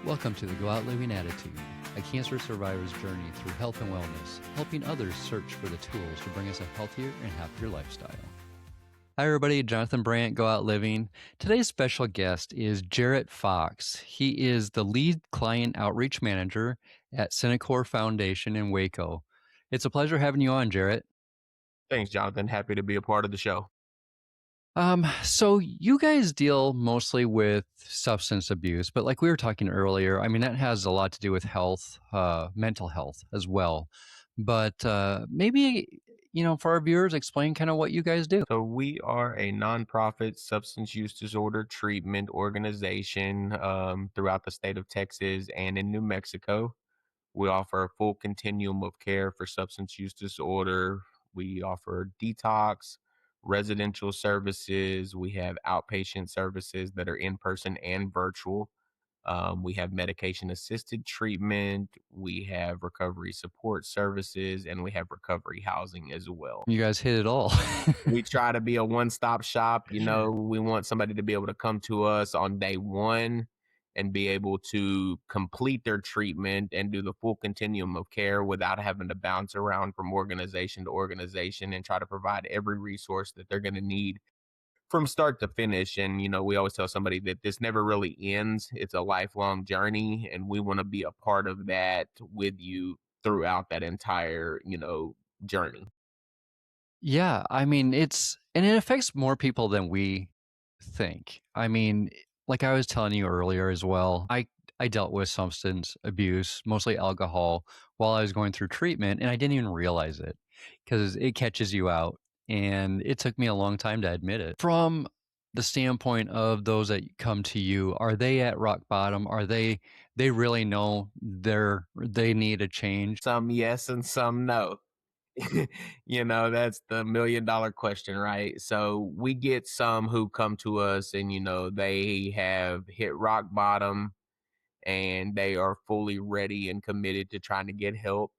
Welcome to the GoOutLiving Attitude, a cancer survivor's journey through health and wellness, helping others search for the tools to bring us a healthier and happier lifestyle. Hi, everybody. Jonathan Brandt, GoOutLiving. Today's special guest is Jarrett Fox. He is the lead client outreach manager at Cenikor Foundation in Waco. It's a pleasure having you on, Jarrett. Thanks, Jonathan. Happy to be a part of the show. So you guys deal mostly with substance abuse, but like we were talking earlier, I mean, that has a lot to do with health, mental health as well. But maybe, for our viewers, explain kind of what you guys do. So, we are a nonprofit substance use disorder treatment organization throughout the state of Texas and in New Mexico. We offer a full continuum of care for substance use disorder. We offer detox, residential services. We have outpatient services that are in person and virtual. We have medication assisted treatment. We have recovery support services, and we have recovery housing as well. You guys hit it all. We try to be a one-stop shop. We want somebody to be able to come to us on day one and be able to complete their treatment and do the full continuum of care without having to bounce around from organization to organization, and try to provide every resource that they're going to need from start to finish. And we always tell somebody that this never really ends. It's a lifelong journey, and we want to be a part of that with you throughout that entire journey. Yeah, I mean, and it affects more people than we think. I mean, like I was telling you earlier as well, I dealt with substance abuse, mostly alcohol, while I was going through treatment, and I didn't even realize it because it catches you out. And it took me a long time to admit it. From the standpoint of those that come to you, are they at rock bottom? Are they really know they need a change? Some yes and some no. That's the $1 million question, right? So we get some who come to us and, they have hit rock bottom and they are fully ready and committed to trying to get help.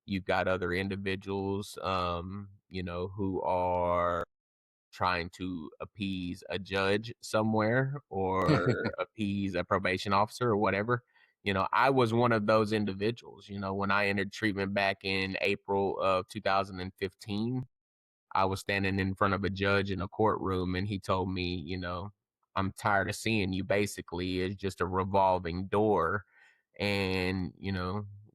You've got other individuals, who are trying to appease a judge somewhere or appease a probation officer or whatever. I was one of those individuals. When I entered treatment back in April of 2015, I was standing in front of a judge in a courtroom and he told me, I'm tired of seeing you. Basically, it's just a revolving door. And,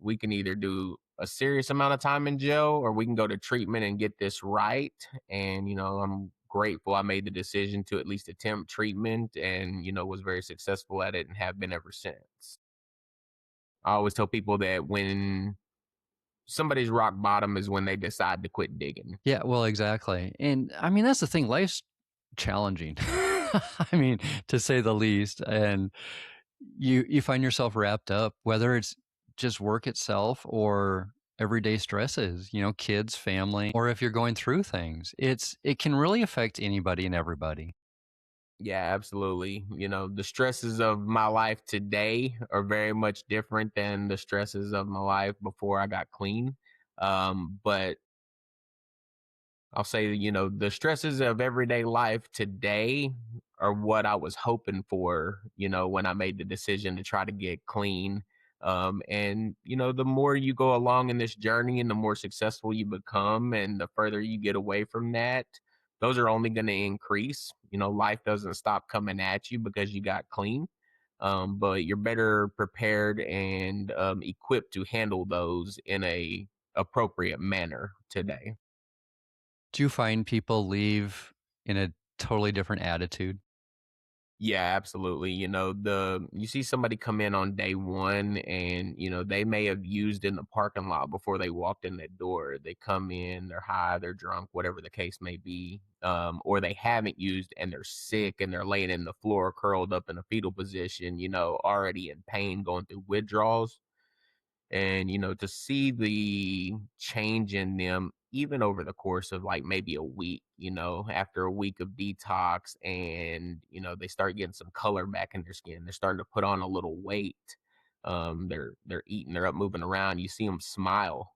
we can either do a serious amount of time in jail or we can go to treatment and get this right. And, I'm grateful I made the decision to at least attempt treatment and, was very successful at it and have been ever since. I always tell people that when somebody's rock bottom is when they decide to quit digging. Yeah, well, exactly. And I mean, that's the thing. Life's challenging. I mean, to say the least. And you find yourself wrapped up, whether it's just work itself or everyday stresses, kids, family, or if you're going through things. It can really affect anybody and everybody. Yeah, absolutely. The stresses of my life today are very much different than the stresses of my life before I got clean. But I'll say, the stresses of everyday life today are what I was hoping for, when I made the decision to try to get clean. And, the more you go along in this journey and the more successful you become and the further you get away from that, those are only going to increase. Life doesn't stop coming at you because you got clean. But you're better prepared and equipped to handle those in a appropriate manner today. Do you find people leave in a totally different attitude? Yeah, absolutely. You see somebody come in on day one and, they may have used in the parking lot before they walked in that door. They come in, they're high, they're drunk, whatever the case may be. Or they haven't used and they're sick and they're laying in the floor curled up in a fetal position, already in pain, going through withdrawals. And to see the change in them even over the course of like maybe a week, after a week of detox, and they start getting some color back in their skin, they're starting to put on a little weight. They're eating, they're up moving around, you see them smile,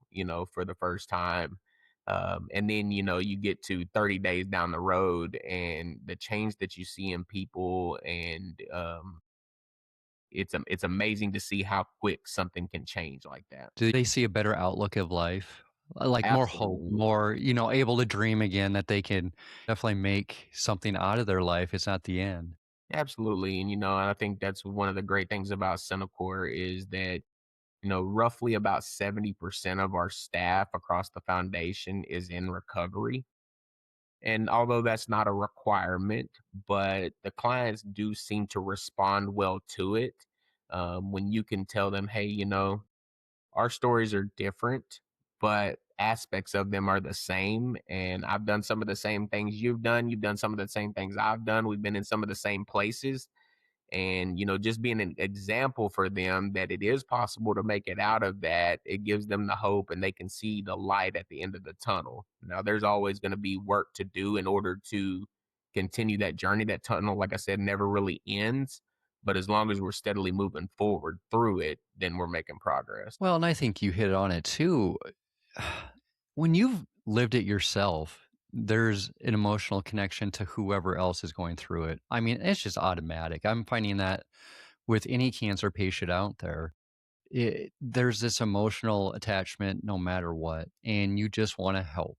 for the first time. And then you get to 30 days down the road and the change that you see in people, and it's amazing to see how quick something can change like that. Do they see a better outlook of life? Like more hope, Absolutely. more, able to dream again that they can definitely make something out of their life. It's not the end. Absolutely. And I think that's one of the great things about Cenicor is that, roughly about 70% of our staff across the foundation is in recovery. And although that's not a requirement, but the clients do seem to respond well to it. When you can tell them, hey, our stories are different, but aspects of them are the same. And I've done some of the same things you've done. You've done some of the same things I've done. We've been in some of the same places. And just being an example for them that it is possible to make it out of that, it gives them the hope and they can see the light at the end of the tunnel. Now there's always going to be work to do in order to continue that journey. That tunnel, like I said, never really ends, but as long as we're steadily moving forward through it, then we're making progress. Well, and I think you hit on it too. When you've lived it yourself, there's an emotional connection to whoever else is going through it. I mean, it's just automatic. I'm finding that with any cancer patient out there, there's this emotional attachment no matter what, and you just want to help.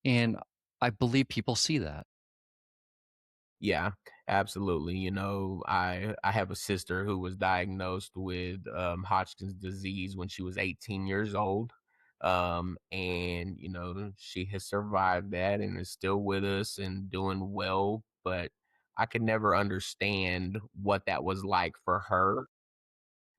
And I believe people see that. Yeah, absolutely. I have a sister who was diagnosed with Hodgkin's disease when she was 18 years old. And she has survived that and is still with us and doing well, but I could never understand what that was like for her,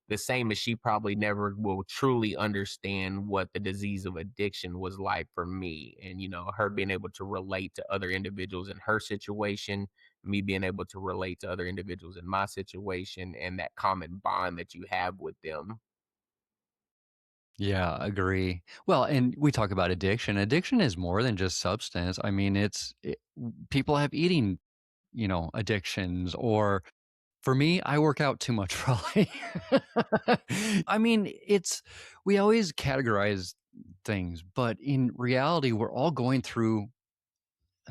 the same as she probably never will truly understand what the disease of addiction was like for me. And, her being able to relate to other individuals in her situation, me being able to relate to other individuals in my situation, and that common bond that you have with them. Yeah, agree. Well, and we talk about addiction. Addiction is more than just substance. I mean, people have eating, addictions, or for me, I work out too much probably. I mean, we always categorize things, but in reality, we're all going through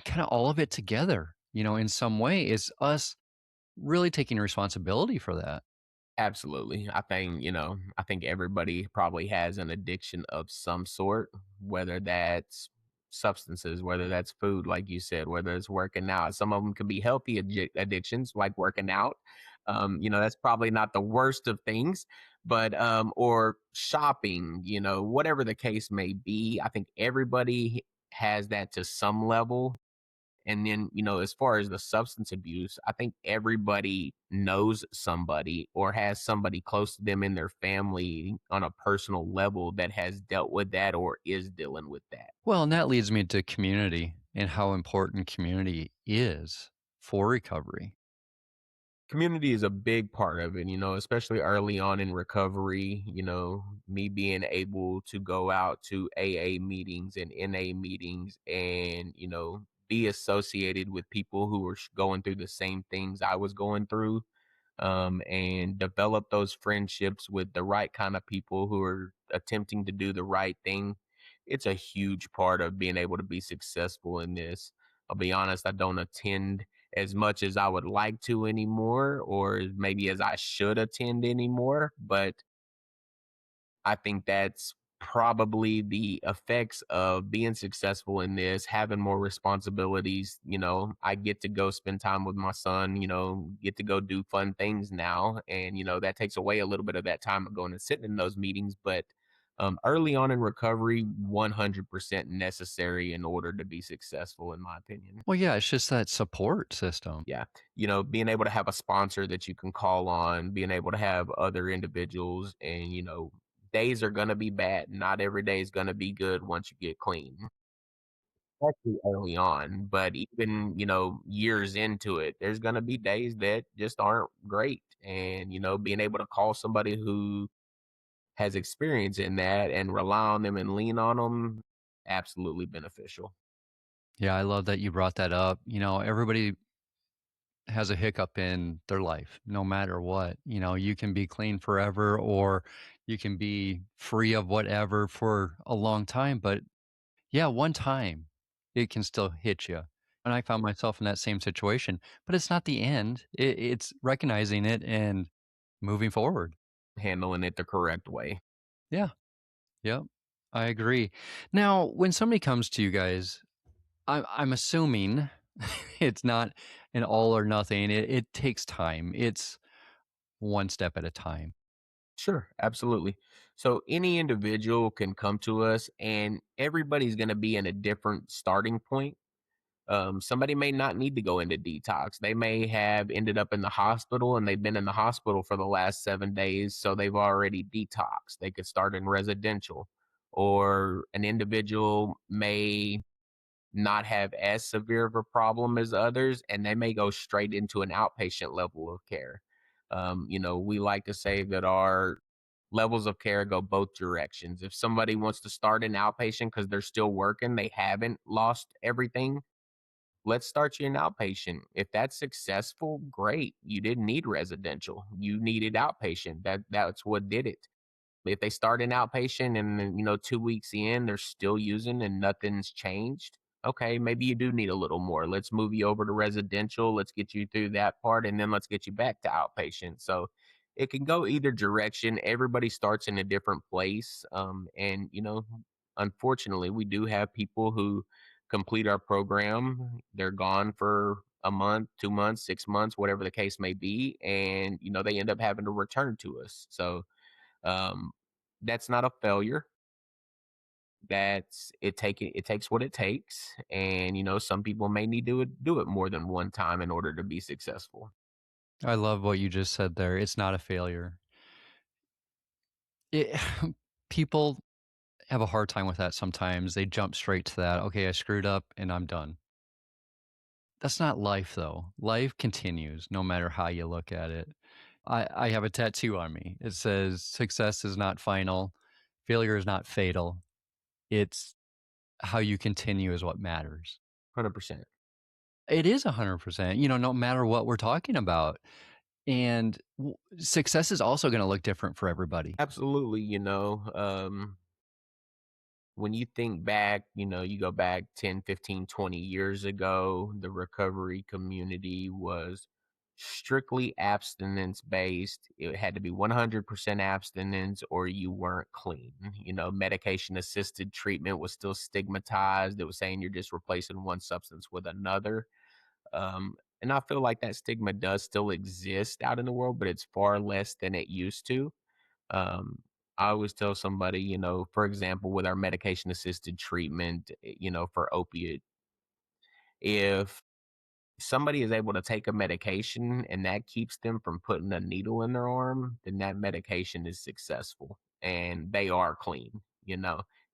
kind of all of it together, in some way. It's us really taking responsibility for that. Absolutely. I think everybody probably has an addiction of some sort, whether that's substances, whether that's food, like you said, whether it's working out. Some of them can be healthy addictions, like working out. That's probably not the worst of things, but or shopping, whatever the case may be. I think everybody has that to some level. And then, as far as the substance abuse, I think everybody knows somebody or has somebody close to them in their family on a personal level that has dealt with that or is dealing with that. Well, and that leads me to community and how important community is for recovery. Community is a big part of it, especially early on in recovery. Me being able to go out to AA meetings and NA meetings and, be associated with people who were going through the same things I was going through, and develop those friendships with the right kind of people who are attempting to do the right thing. It's a huge part of being able to be successful in this. I'll be honest, I don't attend as much as I would like to anymore, or maybe as I should attend anymore. But I think that's probably the effects of being successful in this, having more responsibilities. I get to go spend time with my son, get to go do fun things now. And, that takes away a little bit of that time of going and sitting in those meetings. But early on in recovery, 100% necessary in order to be successful, in my opinion. Well, yeah, it's just that support system. Yeah. Being able to have a sponsor that you can call on, being able to have other individuals and, days are going to be bad. Not every day is going to be good once you get clean, especially early on. But even, years into it, there's going to be days that just aren't great. And, being able to call somebody who has experience in that and rely on them and lean on them, absolutely beneficial. Yeah, I love that you brought that up. Everybody has a hiccup in their life, no matter what. You can be clean forever or you can be free of whatever for a long time. But yeah, one time it can still hit you. And I found myself in that same situation, but it's not the end. It's recognizing it and moving forward. handling it the correct way. Yeah. Yep. I agree. Now, when somebody comes to you guys, I'm assuming it's not an all or nothing. It takes time. It's one step at a time. Sure, absolutely. So any individual can come to us, and everybody's going to be in a different starting point. Somebody may not need to go into detox. They may have ended up in the hospital and they've been in the hospital for the last 7 days, so they've already detoxed. They could start in residential, or an individual may not have as severe of a problem as others, and they may go straight into an outpatient level of care. We like to say that our levels of care go both directions. If somebody wants to start in outpatient because they're still working, they haven't lost everything, let's start you in outpatient. If that's successful, great. You didn't need residential. You needed outpatient. That's what did it. If they start in outpatient and then, 2 weeks in, they're still using and nothing's changed. Okay, maybe you do need a little more. Let's move you over to residential. Let's get you through that part and then let's get you back to outpatient. So it can go either direction. Everybody starts in a different place. Unfortunately, we do have people who complete our program. They're gone for a month, 2 months, 6 months, whatever the case may be. And, they end up having to return to us. So, um, that's not a failure. It takes what it takes, and some people may need to do it more than one time in order to be successful. I love what you just said there. It's not a failure. It, people have a hard time with that sometimes. They jump straight to that. Okay, I screwed up and I'm done. That's not life, though. Life continues no matter how you look at it. I have a tattoo on me. It says, success is not final, failure is not fatal. It's how you continue is what matters. 100%. It is 100%, no matter what we're talking about. And success is also going to look different for everybody. Absolutely. When you think back, you go back 10, 15, 20 years ago, the recovery community was strictly abstinence based. It had to be 100% abstinence or you weren't clean. Medication assisted treatment was still stigmatized. It was saying you're just replacing one substance with another. And I feel like that stigma does still exist out in the world, but it's far less than it used to. um, I always tell somebody, for example, with our medication assisted treatment, for opiate, if somebody is able to take a medication and that keeps them from putting a needle in their arm, then that medication is successful and they are clean,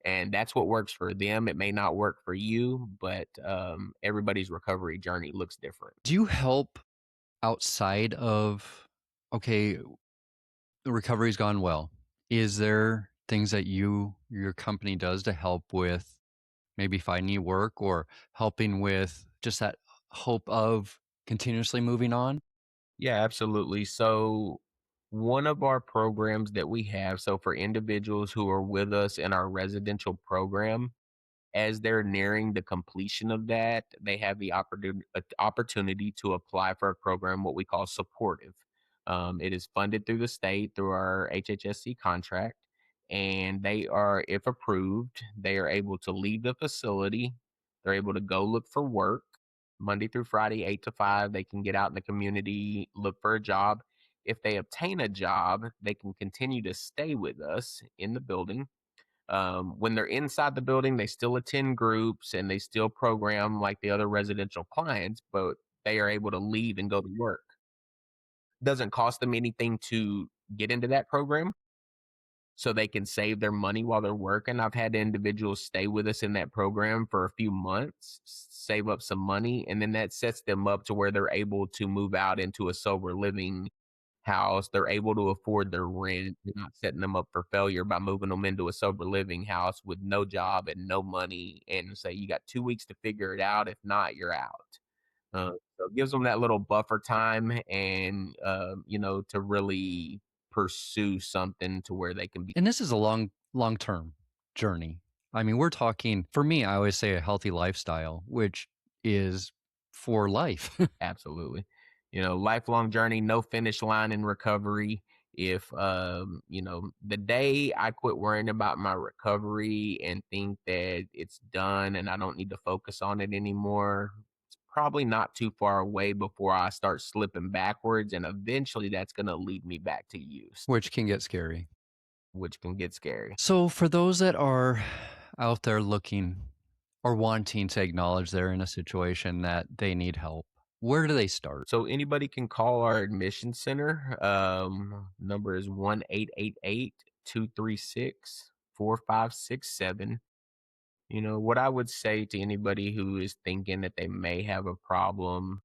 and that's what works for them. It may not work for you, but everybody's recovery journey looks different. Do you help outside of, okay, the recovery's gone well? Is there things that your company does to help with maybe finding new work or helping with just that hope of continuously moving on? Yeah, absolutely. So, one of our programs that we have, so for individuals who are with us in our residential program, as they're nearing the completion of that, they have the opportunity to apply for a program, what we call supportive. It is funded through the state through our HHSC contract, and they are, if approved, they are able to leave the facility. They're able to go look for work Monday through Friday, 8 to 5. They can get out in the community, look for a job. If they obtain a job, they can continue to stay with us in the building. When they're inside the building, they still attend groups and they still program like the other residential clients, but they are able to leave and go to work. Doesn't cost them anything to get into that program, so they can save their money while they're working. I've had individuals stay with us in that program for a few months, save up some money, and then that sets them up to where they're able to move out into a sober living house. They're able to afford their rent. You're not setting them up for failure by moving them into a sober living house with no job and no money and say, you got 2 weeks to figure it out. If not, you're out. So it gives them that little buffer time and, to really pursue something to where they can be. And this is a long-term journey. I mean, we're talking, for me, I always say a healthy lifestyle, which is for life. Absolutely. Lifelong journey, no finish line in recovery. If the day I quit worrying about my recovery and think that it's done and I don't need to focus on it anymore, it's probably not too far away before I start slipping backwards, and eventually that's going to lead me back to use, which can get scary. which can get scary. So, for those that are out there looking or wanting to acknowledge they're in a situation that they need help, where do they start? So anybody can call our admission center. Number is 1-888-236-4567. What I would say to anybody who is thinking that they may have a problem,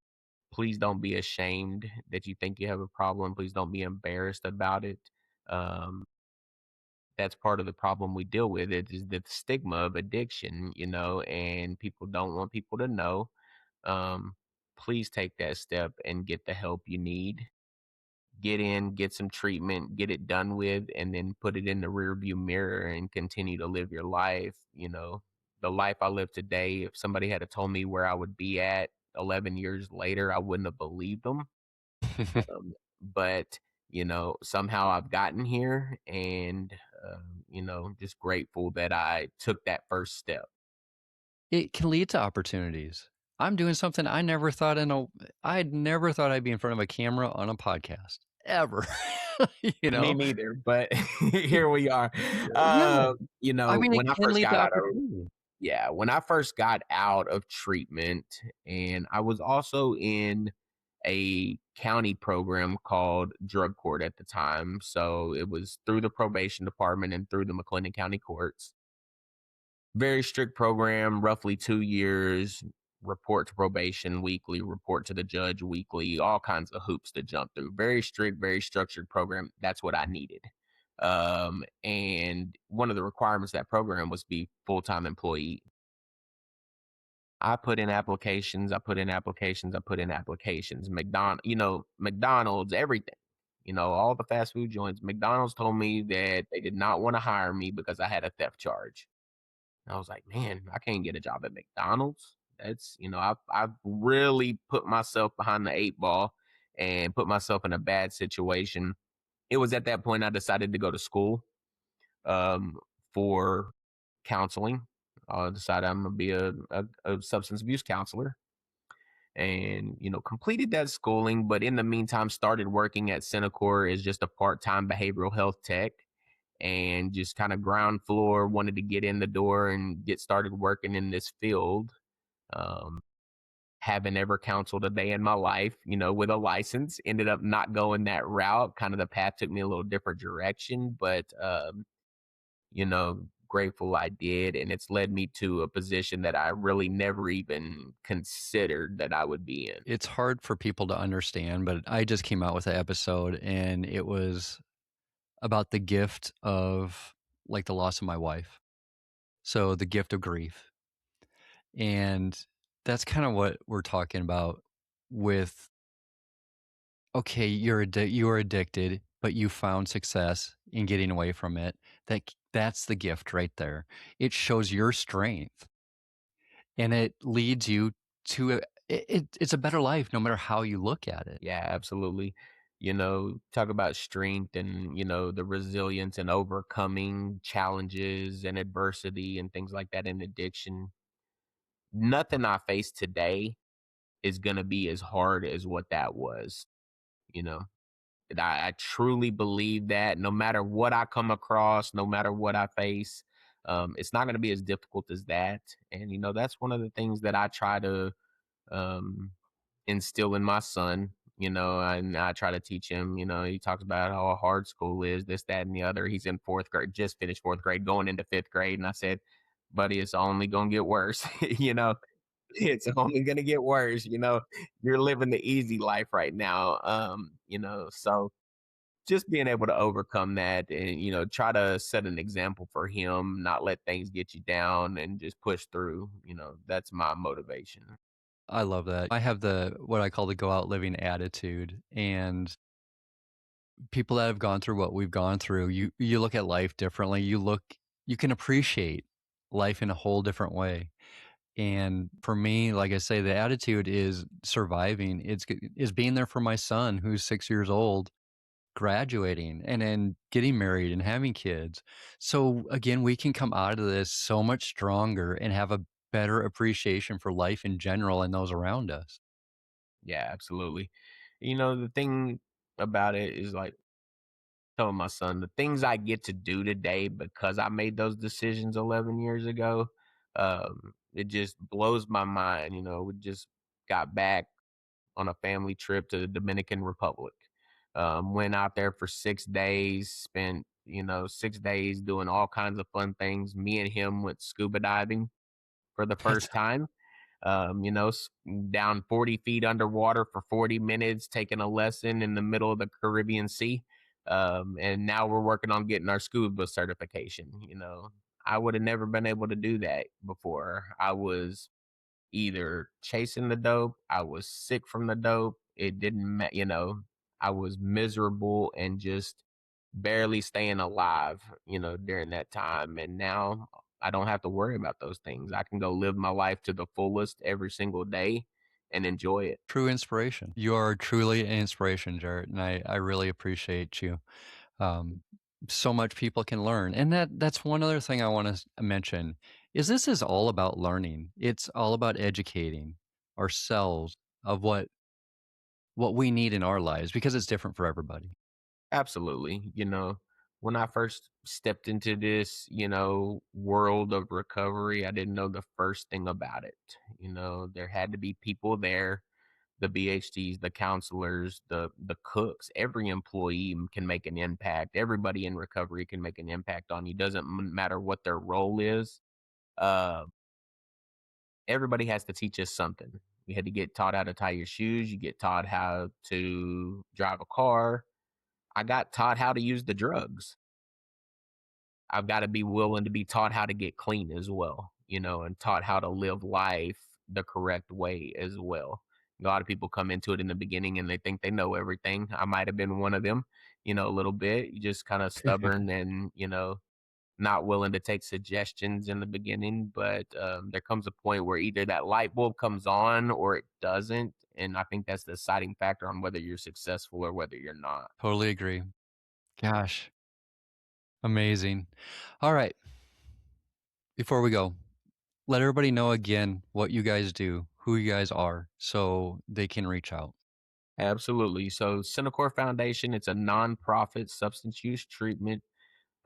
please don't be ashamed that you think you have a problem. Please don't be embarrassed about it. Um, that's part of the problem we deal with. It is the stigma of addiction, and people don't want people to know. Um, Please take that step and get the help you need. Get in, get some treatment, get it done with, and then put it in the rearview mirror and continue to live your life. The life I live today, if somebody had told me where I would be at 11 years later, I wouldn't have believed them. But, somehow I've gotten here, and, just grateful that I took that first step. It can lead to opportunities. I'm doing something I'd never thought I'd be in front of a camera on a podcast ever, you Me know? neither, but here we are. Yeah. I mean, it When I can first lead to got out of opportunity. Yeah, when I first got out of treatment, and I was also in a county program called drug court at the time. So it was through the probation department and through the McLennan County courts. Very strict program, roughly 2 years, report to probation weekly, report to the judge weekly, all kinds of hoops to jump through. Very strict, very structured program. That's what I needed. And one of the requirements of that program was be full-time employee. I put in applications, I put in applications, I put in applications. McDonald's, everything. All the fast food joints. McDonald's told me that they did not want to hire me because I had a theft charge. And I was like, man, I can't get a job at McDonald's. I've really put myself behind the eight ball and put myself in a bad situation. It was at that point I decided to go to school um, for counseling. I decided I'm gonna be a substance abuse counselor, and completed that schooling. But in the meantime, started working at Cenikor as just a part-time behavioral health tech, and just kind of ground floor. Wanted to get in the door and get started working in this field. Um, haven't ever counseled a day in my life, with a license. Ended up not going that route. Kind of the path took me a little different direction, but grateful I did. And it's led me to a position that I really never even considered that I would be in. It's hard for people to understand, but I just came out with an episode and it was about the gift of like the loss of my wife. So the gift of grief. And that's kind of what we're talking about with okay, you are addicted, but you found success in getting away from it. That's the gift right there. It shows your strength and it leads you to it's a better life no matter how you look at it. Yeah, absolutely. Talk about strength and, the resilience and overcoming challenges and adversity and things like that in addiction. Nothing I face today is going to be as hard as what that was, you know. And I truly believe that no matter what I come across, no matter what I face, it's not going to be as difficult as that. And, that's one of the things that I try to um, instill in my son, and I try to teach him. He talks about how hard school is, this, that, and the other. He's in fourth grade, just finished fourth grade, going into fifth grade. And I said, buddy, it's only going to get worse. It's only going to get worse. You're living the easy life right now. So just being able to overcome that and, try to set an example for him, not let things get you down and just push through, that's my motivation. I love that. I have the what I call the go out living attitude and people that have gone through what we've gone through, you look at life differently. You can appreciate life in a whole different way. And for me, like I say, the attitude is surviving. Is being there for my son who's 6 years old graduating and then getting married and having kids. So again, we can come out of this so much stronger and have a better appreciation for life in general and those around us. Yeah, absolutely. The thing about it is like telling my son the things I get to do today because I made those decisions 11 years ago. It just blows my mind. We just got back on a family trip to the Dominican Republic. Went out there for 6 days, spent, 6 days doing all kinds of fun things. Me and him went scuba diving for the That's first time. Down 40 feet underwater for 40 minutes, taking a lesson in the middle of the Caribbean Sea. And now we're working on getting our scuba certification. I would have never been able to do that before. I was either chasing the dope, I was sick from the dope. It didn't I was miserable and just barely staying alive, during that time. And now I don't have to worry about those things. I can go live my life to the fullest every single day and enjoy it. true inspiration. You are truly an inspiration, Jarrett, and I really appreciate you. Um, so much people can learn, and that's one other thing I want to mention is this is all about learning. It's all about educating ourselves of what we need in our lives because it's different for everybody. Absolutely. When I first stepped into this, world of recovery, I didn't know the first thing about it. There had to be people there, the BHTs, the counselors, the cooks, every employee can make an impact. Everybody in recovery can make an impact on you. Doesn't matter what their role is. Uh, Everybody has to teach us something. You had to get taught how to tie your shoes. You get taught how to drive a car. I got taught how to use the drugs. I've got to be willing to be taught how to get clean as well, and taught how to live life the correct way as well. A lot of people come into it in the beginning and they think they know everything. I might have been one of them, a little bit. You just kind of stubborn and, not willing to take suggestions in the beginning. But there comes a point where either that light bulb comes on or it doesn't. And I think that's the deciding factor on whether you're successful or whether you're not. Totally agree. Gosh, amazing. All right, before we go, let everybody know again what you guys do, who you guys are, so they can reach out. Absolutely. So, Cenikor Foundation, it's a nonprofit substance use treatment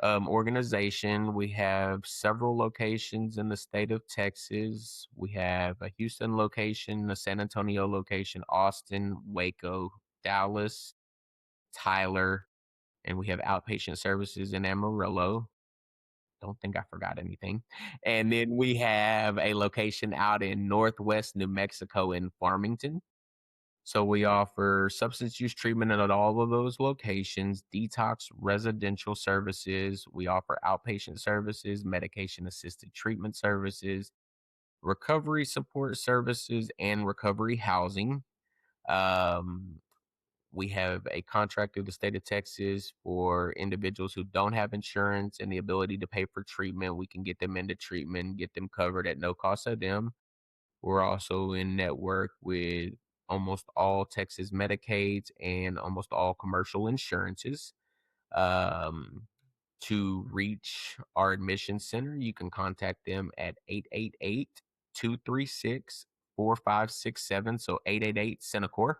organization. We have several locations in the state of Texas. We have a Houston location, a San Antonio location, Austin, Waco, Dallas, Tyler, and we have outpatient services in Amarillo. Don't think I forgot anything. And then we have a location out in Northwest New Mexico in Farmington. So we offer substance use treatment at all of those locations, detox residential services. We offer outpatient services, medication assisted treatment services, recovery support services, and recovery housing. Um, we have a contract through the state of Texas for individuals who don't have insurance and the ability to pay for treatment. We can get them into treatment, get them covered at no cost to them. We're also in network with almost all Texas Medicaids and almost all commercial insurances. Um, to reach our admission center, you can contact them at 888-236-4567. So 888 Cenikor.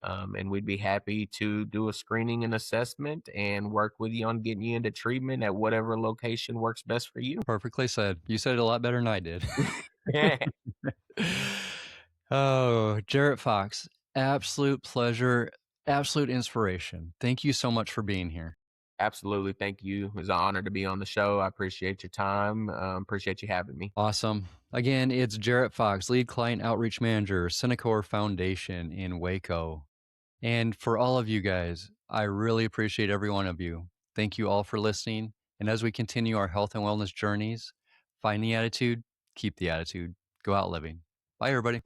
And we'd be happy to do a screening and assessment and work with you on getting you into treatment at whatever location works best for you. Perfectly said. You said it a lot better than I did. Oh, Jarrett Fox, absolute pleasure, absolute inspiration. Thank you so much for being here. Absolutely. Thank you. It was an honor to be on the show. I appreciate your time. Appreciate you having me. Awesome. Again, it's Jarrett Fox, Lead Client Outreach Manager, Cenikor Foundation in Waco. And for all of you guys, I really appreciate every one of you. Thank you all for listening. And as we continue our health and wellness journeys, find the attitude, keep the attitude, go out living. Bye, everybody.